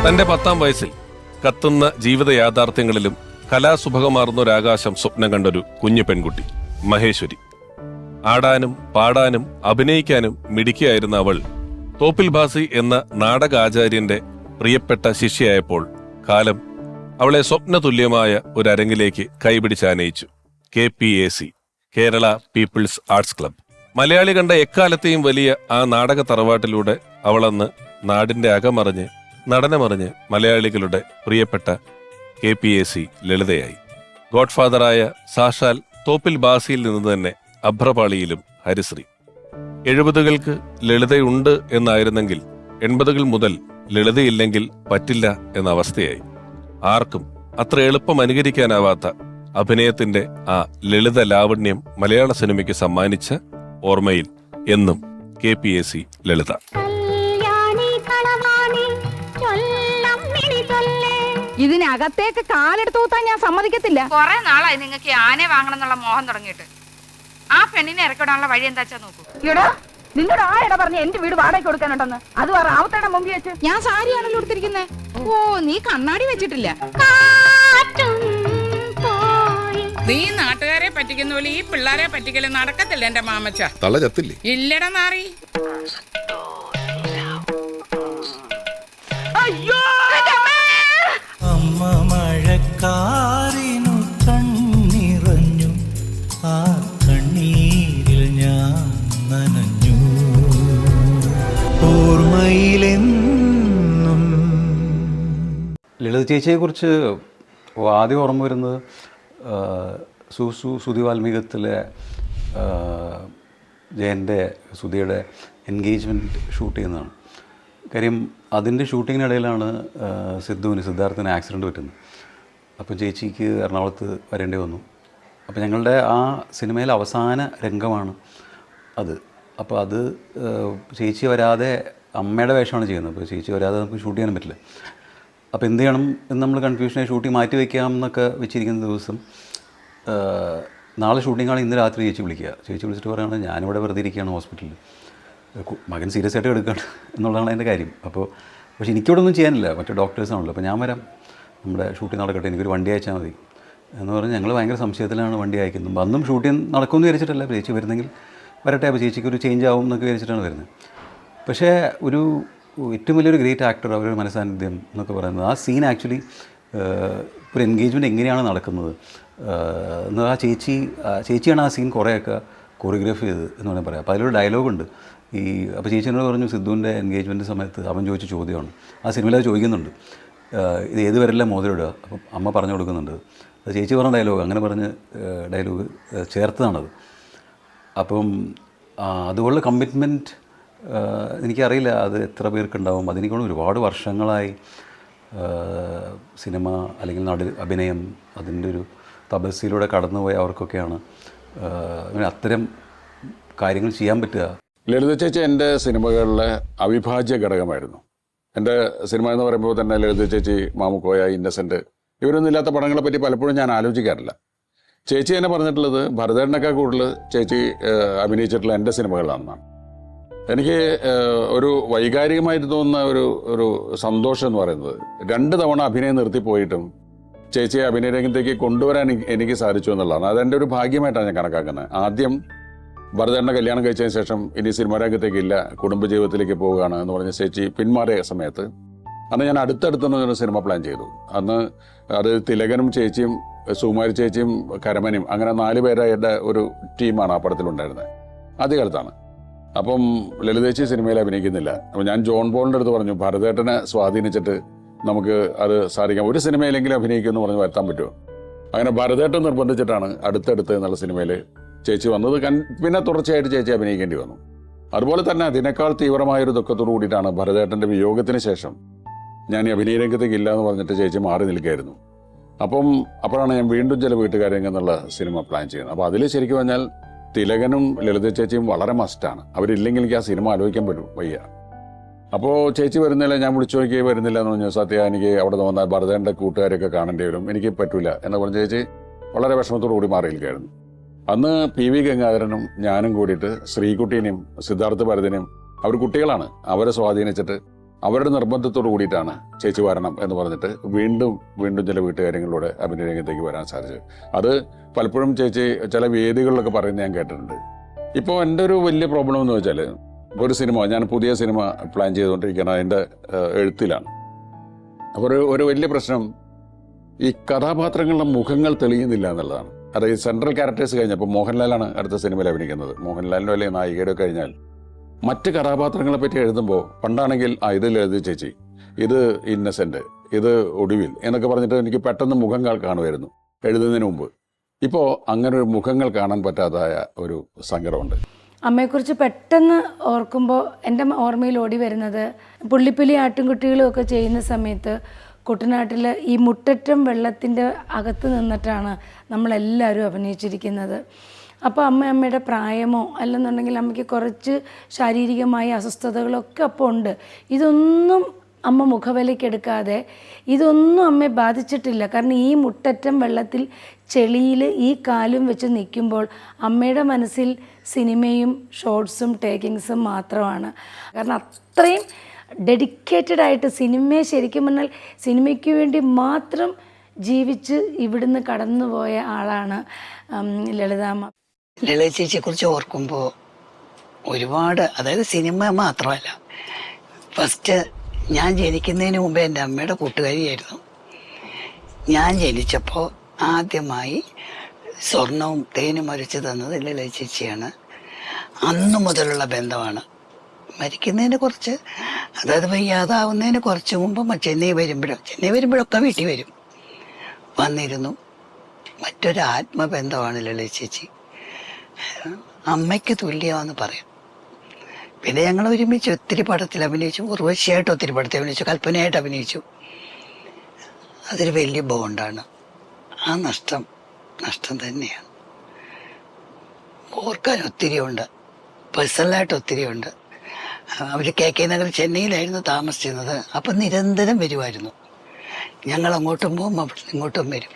തന്റെ 10ാം വയസ്സിൽ കത്തുന്ന ജീവിത യാഥാർത്ഥ്യങ്ങളിലും കലാസുഭകമാർന്നൊരാകാശം സ്വപ്നം കണ്ടൊരു കുഞ്ഞു പെൺകുട്ടി മഹേശ്വരി. ആടാനും പാടാനും അഭിനയിക്കാനും മിടുക്കിയായിരുന്ന അവൾ തോപ്പിൽ ഭാസി എന്ന നാടകാചാര്യന്റെ പ്രിയപ്പെട്ട ശിഷ്യയായപ്പോൾ കാലം അവളെ സ്വപ്നതുല്യമായ ഒരു അരങ്ങിലേക്ക് കൈപിടിച്ചാനയിച്ചു. KPAC, Kerala peoples arts club. Malayali കണ്ട എക്കാലത്തെയും വലിയ ആ നാടക തറവാട്ടിലൂടെ അവളന്ന് നാടിന്റെ അകമറിഞ്ഞ് നടനമറിഞ്ഞ് മലയാളികളുടെ പ്രിയപ്പെട്ട KPAC ലളിതയായി. ഗോഡ്ഫാദറായ സാക്ഷാൽ തോപ്പിൽ ഭാസിയിൽ നിന്ന് തന്നെ അഭ്രപാളിയിലും ഹരിശ്രീ. 70കൾക്ക് ലളിതയുണ്ട് എന്നായിരുന്നെങ്കിൽ 80കൾ മുതൽ ലളിതയില്ലെങ്കിൽ പറ്റില്ല എന്ന അവസ്ഥയായി. ആർക്കും അത്ര എളുപ്പം അനുകരിക്കാനാവാത്ത അഭിനയത്തിന്റെ ആ ലളിത ലാവണ്യം മലയാള സിനിമയ്ക്ക് സമ്മാനിച്ച ഓർമ്മയിൽ എന്നും KPAC ലളിത. ഇതിനകത്തേക്ക് കാലെടുത്ത് കൂത്താൻ ഞാൻ സമ്മതിക്കത്തില്ല. കുറെ നാളായി നിങ്ങൾക്ക് ആനയെ വാങ്ങണം എന്നുള്ള മോഹം തുടങ്ങിയിട്ട്. ആ പെണ്ണിനെ ഇറക്കിടാനുള്ള വഴി എന്താച്ചാ നോക്കൂ. എടാ, നിന്നോട് ആരെടാ പറഞ്ഞ എന്റെ വീട് വാടകയ്ക്ക് കൊടുക്കാനുണ്ടെന്ന്? അത് റാവത്തേടെ മുമ്പിൽ വെച്ച് ഞാൻ സാരിയാണല്ലോ എടുത്തിരിക്കുന്നേ. ഓ, നീ കണ്ണാടി വെച്ചിട്ടില്ല. നീ നാട്ടുകാരെ പറ്റിക്കുന്ന പോലെ ഈ പിള്ളേരെ പറ്റിക്കല് നടക്കത്തില്ല എന്റെ മാമച്ച. തള്ള ചത്തില്ലേ? ഇല്ലടാ നാറി. അമ്മ മഴക്കാറിനു കണ്ണിറഞ്ഞു, ആ കണ്ണീരിൽ ഞാൻ നനഞ്ഞു. ഓർമ്മയിലെന്നും ലളിത ചേച്ചിയെക്കുറിച്ച് ആദ്യം ഓർമ്മ വരുന്നത് സുധി വാൽമീകത്തിലെ ജയൻ്റെ സുധിയുടെ എൻഗേജ്മെൻറ്റ് ഷൂട്ട് ചെയ്യുന്നതാണ്. കാര്യം അതിൻ്റെ ഷൂട്ടിങ്ങിനിടയിലാണ് സിദ്ധാർത്ഥിന് ആക്സിഡൻറ്റ് പറ്റുന്നത്. അപ്പോൾ ചേച്ചിക്ക് എറണാകുളത്ത് വരേണ്ടി വന്നു. അപ്പോൾ ഞങ്ങളുടെ ആ സിനിമയിലെ അവസാന രംഗമാണ് അത്. അപ്പോൾ അത് ചേച്ചി വരാതെ അമ്മയുടെ വേഷമാണ് ചെയ്യുന്നത്. അപ്പോൾ ചേച്ചി വരാതെ നമുക്ക് ഷൂട്ട് ചെയ്യാനും പറ്റില്ല. അപ്പോൾ എന്ത് ചെയ്യണം എന്ന് നമ്മൾ കൺഫ്യൂഷനായി ഷൂട്ടിങ് മാറ്റി വയ്ക്കാം എന്നൊക്കെ വെച്ചിരിക്കുന്ന ദിവസം നാളെ ഷൂട്ടിങ്ങാണ്, ഇന്ന് രാത്രി ചേച്ചി വിളിക്കുക. ചേച്ചി വിളിച്ചിട്ട് പറയുകയാണ് ഞാനിവിടെ വെറുതെ ഇരിക്കുകയാണ് ഹോസ്പിറ്റലിൽ, മകൻ സീരിയസ് ആയിട്ട് എടുക്കുകയാണ് എന്നുള്ളതാണ് അതിൻ്റെ കാര്യം. അപ്പോൾ പക്ഷേ എനിക്കിവിടെ ഒന്നും ചെയ്യാനില്ല, മറ്റേ ഡോക്ടേഴ്സാണല്ലോ. അപ്പോൾ ഞാൻ വരാം, നമ്മുടെ ഷൂട്ടിംഗ് നടക്കട്ടെ, എനിക്കൊരു വണ്ടി അയച്ചാൽ മതി എന്ന് പറഞ്ഞ് ഞങ്ങൾ ഭയങ്കര സംശയത്തിലാണ് വണ്ടി അയക്കുന്നത്. അന്നും ഷൂട്ടിംഗ് നടക്കുമെന്ന് വിചാരിച്ചിട്ടല്ല, ചേച്ചി വരുന്നെങ്കിൽ വരട്ടെ, അപ്പോൾ ചേച്ചിക്ക് ഒരു ചേഞ്ച് ആവും എന്നൊക്കെ വിചാരിച്ചിട്ടാണ് വരുന്നത്. പക്ഷേ ഒരു ഏറ്റവും വലിയൊരു ഗ്രേറ്റ് ആക്ടർ, അവരൊരു മനസാന്നിധ്യം എന്നൊക്കെ പറയുന്നത് ആ സീൻ ആക്ച്വലി ഒരു എൻഗേജ്മെൻറ്റ് എങ്ങനെയാണ് നടക്കുന്നത് എന്ന് ആ ചേച്ചിയാണ് ആ സീൻ കുറേയൊക്കെ കൊറിയോഗ്രാഫി ചെയ്ത് എന്ന് വേണമെങ്കിൽ പറയാം. അപ്പോൾ അതിലൊരു ഡയലോഗുണ്ട്. അപ്പോൾ ചേച്ചി എന്നോട് പറഞ്ഞു, സിദ്ധുവിൻ്റെ എൻഗേജ്മെൻറ്റ് സമയത്ത് അവൻ ചോദിച്ച ചോദ്യമാണ്, ആ സിനിമയിൽ അത് ചോദിക്കുന്നുണ്ട്, ഇത് ഏത് വരെല്ലാം മോതിരിടുക. അപ്പം അമ്മ പറഞ്ഞു കൊടുക്കുന്നുണ്ട്. അത് ചേച്ചി പറഞ്ഞ ഡയലോഗ്, അങ്ങനെ പറഞ്ഞ് ഡയലോഗ് ചേർത്തതാണത്. അപ്പം അതുപോലുള്ള കമ്മിറ്റ്മെൻറ്റ് എനിക്കറിയില്ല അത് എത്ര പേർക്കുണ്ടാവും. അതെനിക്കൊണ്ട് ഒരുപാട് വർഷങ്ങളായി സിനിമ അല്ലെങ്കിൽ അഭിനയം അതിൻ്റെ ഒരു തപസ്സിലൂടെ കടന്നുപോയ അവർക്കൊക്കെയാണ് അത്തരം കാര്യങ്ങൾ ചെയ്യാൻ പറ്റുക. ലളിത ചേച്ചി എൻ്റെ സിനിമകളിലെ അവിഭാജ്യ ഘടകമായിരുന്നു. എൻ്റെ സിനിമ എന്ന് പറയുമ്പോൾ തന്നെ ലളിത ചേച്ചി, മാമുക്കോയ, ഇന്നസെൻ്റ് ഇവരൊന്നും ഇല്ലാത്ത പടങ്ങളെ പറ്റി പലപ്പോഴും ഞാൻ ആലോചിക്കാറില്ല. ചേച്ചി തന്നെ പറഞ്ഞിട്ടുള്ളത് ഭരതേട്ടനൊക്കെ കൂടുതൽ ചേച്ചി അഭിനയിച്ചിട്ടുള്ള എൻ്റെ സിനിമകളിലാണെന്നാണ്. എനിക്ക് ഒരു വൈകാരികമായിട്ട് തോന്നുന്ന ഒരു സന്തോഷം എന്ന് പറയുന്നത് 2 തവണ അഭിനയം നിർത്തിപ്പോയിട്ടും ചേച്ചിയെ അഭിനയ രംഗത്തേക്ക് കൊണ്ടുവരാൻ എനിക്ക് സാധിച്ചു എന്നുള്ളതാണ്. അതെൻ്റെ ഒരു ഭാഗ്യമായിട്ടാണ് ഞാൻ കണക്കാക്കുന്നത്. ആദ്യം ഭരതേട്ടനെ കല്യാണം കഴിച്ചതിന് ശേഷം ഇനി സിനിമാ രംഗത്തേക്കില്ല, കുടുംബജീവിതത്തിലേക്ക് പോവുകയാണ് എന്ന് പറഞ്ഞ് ചേച്ചി പിന്മാറിയ സമയത്ത് അന്ന് ഞാൻ അടുത്തടുത്തൊരു സിനിമ പ്ലാൻ ചെയ്തു. അന്ന് അത് തിലകനും ചേച്ചിയും സുകുമാരി ചേച്ചിയും കരമനും അങ്ങനെ 4 പേരായിട്ട് ഒരു ടീമാണ് ആ പടത്തിലുണ്ടായിരുന്നത്. ആദ്യകാലത്താണ്. അപ്പം ലളിതേച്ചി സിനിമയിൽ അഭിനയിക്കുന്നില്ല. അപ്പോൾ ഞാൻ ജോൺ പോളിൻ്റെ അടുത്ത് പറഞ്ഞു, ഭരതേട്ടനെ സ്വാധീനിച്ചിട്ട് നമുക്ക് അത് സാധിക്കാം, ഒരു സിനിമയിലെങ്കിലും അഭിനയിക്കുമെന്ന് പറഞ്ഞ് വരുത്താൻ പറ്റുമോ. അങ്ങനെ ഭരതേട്ടൻ നിർബന്ധിച്ചിട്ടാണ് അടുത്തടുത്ത് എന്നുള്ള സിനിമയിൽ ചേച്ചി വന്നത്. പിന്നെ തുടർച്ചയായിട്ട് ചേച്ചി അഭിനയിക്കേണ്ടി വന്നു. അതുപോലെ തന്നെ അതിനേക്കാൾ തീവ്രമായൊരു ദുഃഖത്തോടു കൂടിയിട്ടാണ് ഭരതേട്ടൻ്റെ വിയോഗത്തിന് ശേഷം ഞാൻ ഈ അഭിനയ രംഗത്തേക്ക് ഇല്ല എന്ന് പറഞ്ഞിട്ട് ചേച്ചി മാറി നിൽക്കുകയായിരുന്നു. അപ്പോഴാണ് ഞാൻ വീണ്ടും ചില വീട്ടുകാരെങ്കിൽ എന്നുള്ള സിനിമ പ്ലാൻ ചെയ്യുന്നത്. അപ്പോൾ അതിൽ ശരിക്കും പറഞ്ഞാൽ തിലകനും ലളിത ചേച്ചിയും വളരെ മസ്റ്റാണ്. അവരില്ലെങ്കിൽ എനിക്ക് ആ സിനിമ ആലോചിക്കാൻ പറ്റും വയ്യ. അപ്പോൾ ചേച്ചി വരുന്നില്ല, ഞാൻ വിളിച്ചു നോക്കി വരുന്നില്ല എന്ന് പറഞ്ഞു. സത്യ, എനിക്ക് അവിടെ നിന്ന് വന്നാൽ ഭരതേട്ടൻ്റെ കൂട്ടുകാരെയൊക്കെ കാണേണ്ടി വരും, എനിക്ക് പറ്റില്ല എന്ന് പറഞ്ഞ് ചേച്ചി വളരെ വിഷമത്തോടു കൂടി മാറിയിരിക്കുകയായിരുന്നു. അന്ന് PV ഗംഗാധരനും ഞാനും കൂടിയിട്ട് ശ്രീകുട്ടീനെയും സിദ്ധാർത്ഥ ഭരതനെയും, അവർ കുട്ടികളാണ്, അവരെ സ്വാധീനിച്ചിട്ട് അവരുടെ നിർബന്ധത്തോട് കൂടിയിട്ടാണ് ചേച്ചി വരണം എന്ന് പറഞ്ഞിട്ട് വീണ്ടും ചില വീട്ടുകാര്യങ്ങളിലൂടെ അഭിനയ രംഗത്തേക്ക് വരാൻ സാധിച്ചത്. അത് പലപ്പോഴും ചേച്ചി ചില വേദികളിലൊക്കെ പറയുന്നത് ഞാൻ കേട്ടിട്ടുണ്ട്. ഇപ്പോൾ എൻ്റെ ഒരു വലിയ പ്രോബ്ലം എന്ന് വെച്ചാൽ, ഒരു സിനിമ, ഞാൻ പുതിയ സിനിമ പ്ലാൻ ചെയ്തുകൊണ്ടിരിക്കുന്നത് അതിൻ്റെ എഴുത്തിലാണ്. അപ്പോൾ ഒരു വലിയ പ്രശ്നം ഈ കഥാപാത്രങ്ങളുടെ മുഖങ്ങൾ തെളിയുന്നില്ല എന്നുള്ളതാണ്. അതായത് സെൻട്രൽ ക്യാരക്ടേഴ്സ് കഴിഞ്ഞപ്പോൾ മോഹൻലാലാണ് അടുത്ത സിനിമയിൽ അഭിനയിക്കുന്നത്. മോഹൻലാലിൻ്റെ അല്ലെങ്കിൽ നായികയുടെ കഴിഞ്ഞാൽ മറ്റ് കഥാപാത്രങ്ങളെ പറ്റി എഴുതുമ്പോൾ പണ്ടാണെങ്കിൽ ഇത് ലളിത ചേച്ചി, ഇത് ഇന്നസെന്റ്, ഇത് ഒടുവിൽ എന്നൊക്കെ പറഞ്ഞിട്ട് എനിക്ക് പെട്ടെന്ന് മുഖങ്ങൾ കാണുമായിരുന്നു എഴുതുന്നതിന് മുമ്പ്. ഇപ്പോൾ അങ്ങനെ ഒരു മുഖങ്ങൾ കാണാൻ പറ്റാതായ ഒരു സങ്കടമുണ്ട്. അമ്മയെക്കുറിച്ച് പെട്ടെന്ന് ഓർക്കുമ്പോൾ എൻ്റെ ഓർമ്മയിൽ ഓടി വരുന്നത് പുള്ളിപ്പുലി ആട്ടിൻകുട്ടികളും ഒക്കെ ചെയ്യുന്ന സമയത്ത് കുട്ടനാട്ടിൽ ഈ മുട്ടറ്റം വെള്ളത്തിൻ്റെ അകത്ത് നിന്നിട്ടാണ് നമ്മളെല്ലാവരും അഭിനയിച്ചിരിക്കുന്നത്. അപ്പോൾ അമ്മയുടെ പ്രായമോ അല്ലെന്നുണ്ടെങ്കിൽ അമ്മയ്ക്ക് കുറച്ച് ശാരീരികമായ അസ്വസ്ഥതകളൊക്കെ അപ്പോൾ ഉണ്ട്. ഇതൊന്നും അമ്മ മുഖവിലയ്ക്കെടുക്കാതെ, ഇതൊന്നും അമ്മയെ ബാധിച്ചിട്ടില്ല. കാരണം ഈ മുട്ടറ്റം വെള്ളത്തിൽ ചെളിയിൽ ഈ കാലും വെച്ച് നിൽക്കുമ്പോൾ അമ്മയുടെ മനസ്സിൽ സിനിമയും ഷോർട്സും ടേക്കിങ്സും മാത്രമാണ്. കാരണം അത്രയും ഡെഡിക്കേറ്റഡ് ആയിട്ട് സിനിമയെ ശരിക്കും പറഞ്ഞാൽ സിനിമയ്ക്ക് വേണ്ടി മാത്രം ജീവിച്ച് ഇവിടുന്ന് കടന്നുപോയ ആളാണ് ലളിതാമ്മ. ലളിത ചേച്ചിയെക്കുറിച്ച് ഓർക്കുമ്പോൾ ഒരുപാട്, അതായത് സിനിമ മാത്രമല്ല, ഫസ്റ്റ് ഞാൻ ജനിക്കുന്നതിന് മുമ്പേ എൻ്റെ അമ്മയുടെ കൂട്ടുകാരിയായിരുന്നു. ഞാൻ ജനിച്ചപ്പോൾ ആദ്യമായി സ്വർണവും തേനും അരച്ച് തന്നത് ലളിത ചേച്ചിയാണ്. അന്നു മുതലുള്ള ബന്ധമാണ്. മരിക്കുന്നതിന് കുറച്ച്, അതായത് വയ്യാതാവുന്നതിന് കുറച്ച് മുമ്പ് ചെന്നൈ വരുമ്പോഴൊക്കെ വീട്ടിൽ വന്നിരുന്നു. മറ്റൊരു ആത്മബന്ധമാണ് ലളിത ചേച്ചി. അമ്മയ്ക്ക് തുല്യമാണെന്ന് പറയാം. പിന്നെ ഞങ്ങൾ ഒരുമിച്ച് ഒത്തിരി പടത്തിൽ അഭിനയിച്ചു. ഉർവശിയായിട്ട് ഒത്തിരി പടത്തിൽ അഭിനയിച്ചു, കൽപ്പനയായിട്ട് അഭിനയിച്ചു. അതൊരു വലിയ ബോണ്ടാണ്. ആ നഷ്ടം തന്നെയാണ്. ഓർക്കാൻ ഒത്തിരിയുണ്ട്, പേഴ്സണലായിട്ട് ഒത്തിരിയുണ്ട്. അവർ KK നഗർ ചെന്നൈയിലായിരുന്നു താമസിച്ചിരുന്നത്. അപ്പം നിരന്തരം വരുമായിരുന്നു. ഞങ്ങൾ അങ്ങോട്ടും പോകും, അവിടെ ഇങ്ങോട്ടും വരും.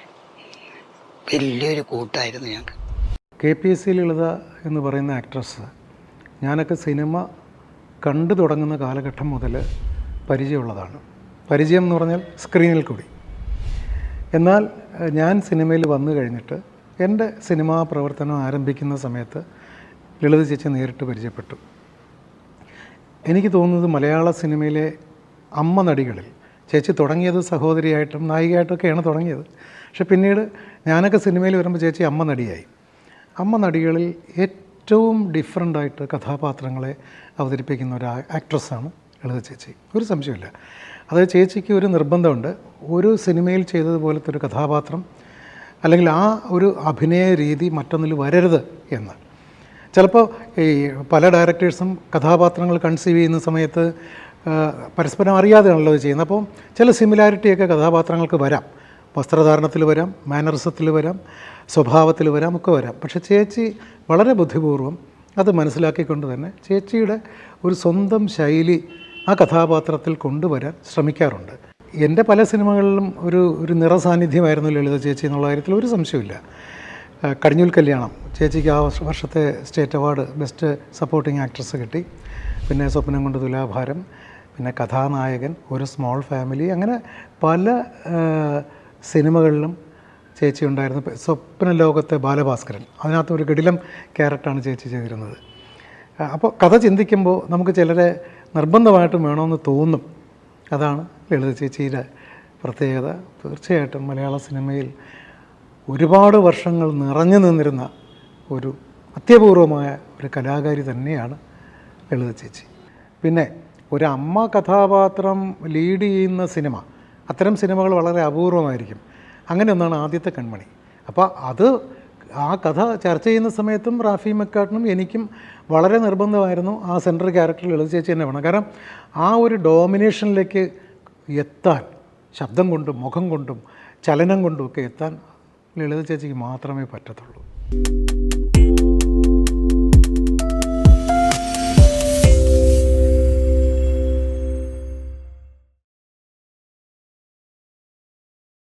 വലിയൊരു കൂട്ടായിരുന്നു ഞങ്ങൾക്ക്. KPSC ലളിത എന്ന് പറയുന്ന ആക്ട്രസ് ഞാനൊക്കെ സിനിമ കണ്ടു തുടങ്ങുന്ന കാലഘട്ടം മുതൽ പരിചയമുള്ളതാണ്. പരിചയം എന്ന് പറഞ്ഞാൽ സ്ക്രീനിൽ കൂടി. എന്നാൽ ഞാൻ സിനിമയിൽ വന്നു കഴിഞ്ഞിട്ട് എൻ്റെ സിനിമാ പ്രവർത്തനം ആരംഭിക്കുന്ന സമയത്ത് ലളിത ചേച്ചി നേരിട്ട് പരിചയപ്പെട്ടു. എനിക്ക് തോന്നുന്നത് മലയാള സിനിമയിലെ അമ്മ നടികളിൽ ചേച്ചി തുടങ്ങിയത് സഹോദരിയായിട്ടും നായികയായിട്ടൊക്കെയാണ് തുടങ്ങിയത്. പക്ഷെ പിന്നീട് ഞാനൊക്കെ സിനിമയിൽ വരുമ്പോൾ ചേച്ചി അമ്മ നടിയായി. അമ്മ നടികളിൽ ഏറ്റവും ഡിഫറൻ്റായിട്ട് കഥാപാത്രങ്ങളെ അവതരിപ്പിക്കുന്ന ഒരു ആക്ട്രസ്സാണ് ലളിത ചേച്ചി, ഒരു സംശയമില്ല. അതായത് ചേച്ചിക്ക് ഒരു നിർബന്ധമുണ്ട്, ഒരു സിനിമയിൽ ചെയ്തതുപോലത്തെ ഒരു കഥാപാത്രം അല്ലെങ്കിൽ ആ ഒരു അഭിനയ രീതി മറ്റൊന്നിൽ വരരുത് എന്ന്. ചിലപ്പോൾ ഈ പല ഡയറക്ടേഴ്സും കഥാപാത്രങ്ങൾ കൺസീവ് ചെയ്യുന്ന സമയത്ത് പരസ്പരം അറിയാതെയാണല്ലോ ഇത് ചെയ്യുന്നത്. അപ്പോൾ ചില സിമിലാരിറ്റിയൊക്കെ കഥാപാത്രങ്ങൾക്ക് വരാം. വസ്ത്രധാരണത്തിൽ വരാം, മാനറിസത്തിൽ വരാം, സ്വഭാവത്തിൽ വരാം, ഒക്കെ വരാം. പക്ഷേ ചേച്ചി വളരെ ബുദ്ധിപൂർവ്വം അത് മനസ്സിലാക്കിക്കൊണ്ട് തന്നെ ചേച്ചിയുടെ ഒരു സ്വന്തം ശൈലി ആ കഥാപാത്രത്തിൽ കൊണ്ടുവരാൻ ശ്രമിക്കാറുണ്ട്. എൻ്റെ പല സിനിമകളിലും ഒരു നിറസാന്നിധ്യമായിരുന്നു ലളിത ചേച്ചി എന്നുള്ള കാര്യത്തിൽ ഒരു സംശയമില്ല. കടിഞ്ഞൂൽ കല്യാണം ചേച്ചിക്ക് ആ വർഷത്തെ state award best supporting actress കിട്ടി. പിന്നെ സ്വപ്നം കൊണ്ട് തുലാഭാരം, പിന്നെ കഥാനായകൻ, ഒരു സ്മോൾ ഫാമിലി, അങ്ങനെ പല സിനിമകളിലും ചേച്ചി ഉണ്ടായിരുന്നു. സ്വപ്ന ലോകത്തെ ബാലഭാസ്കരൻ, അതിനകത്ത് ഒരു ഗഡിലം ക്യാരക്ടറാണ് ചേച്ചി ചെയ്തിരുന്നത്. അപ്പോൾ കഥ ചിന്തിക്കുമ്പോൾ നമുക്ക് ചിലരെ നിർബന്ധമായിട്ടും വേണമെന്ന് തോന്നും. അതാണ് ലളിത ചേച്ചിയുടെ പ്രത്യേകത. തീർച്ചയായിട്ടും മലയാള സിനിമയിൽ ഒരുപാട് വർഷങ്ങൾ നിറഞ്ഞു നിന്നിരുന്ന ഒരു അത്യപൂർവമായ ഒരു കലാകാരി തന്നെയാണ് ലളിത ചേച്ചി. പിന്നെ ഒരു അമ്മ കഥാപാത്രം ലീഡ് ചെയ്യുന്ന സിനിമ, അത്തരം സിനിമകൾ വളരെ അപൂർവമായിരിക്കും. അങ്ങനെ ഒന്നാണ് ആദ്യത്തെ കൺമണി. അപ്പോൾ ആ കഥ ചർച്ച ചെയ്യുന്ന സമയത്തും റാഫി മെക്കാട്ടിനും എനിക്കും വളരെ നിർബന്ധമായിരുന്നു ആ സെൻട്രൽ ക്യാരക്ടർ ലളിത ചേച്ചി തന്നെ വേണം. കാരണം ആ ഒരു ഡോമിനേഷനിലേക്ക് എത്താൻ ശബ്ദം കൊണ്ടും മുഖം കൊണ്ടും ചലനം കൊണ്ടും ഒക്കെ എത്താൻ ലളിത ചേച്ചിക്ക് മാത്രമേ പറ്റത്തുള്ളൂ.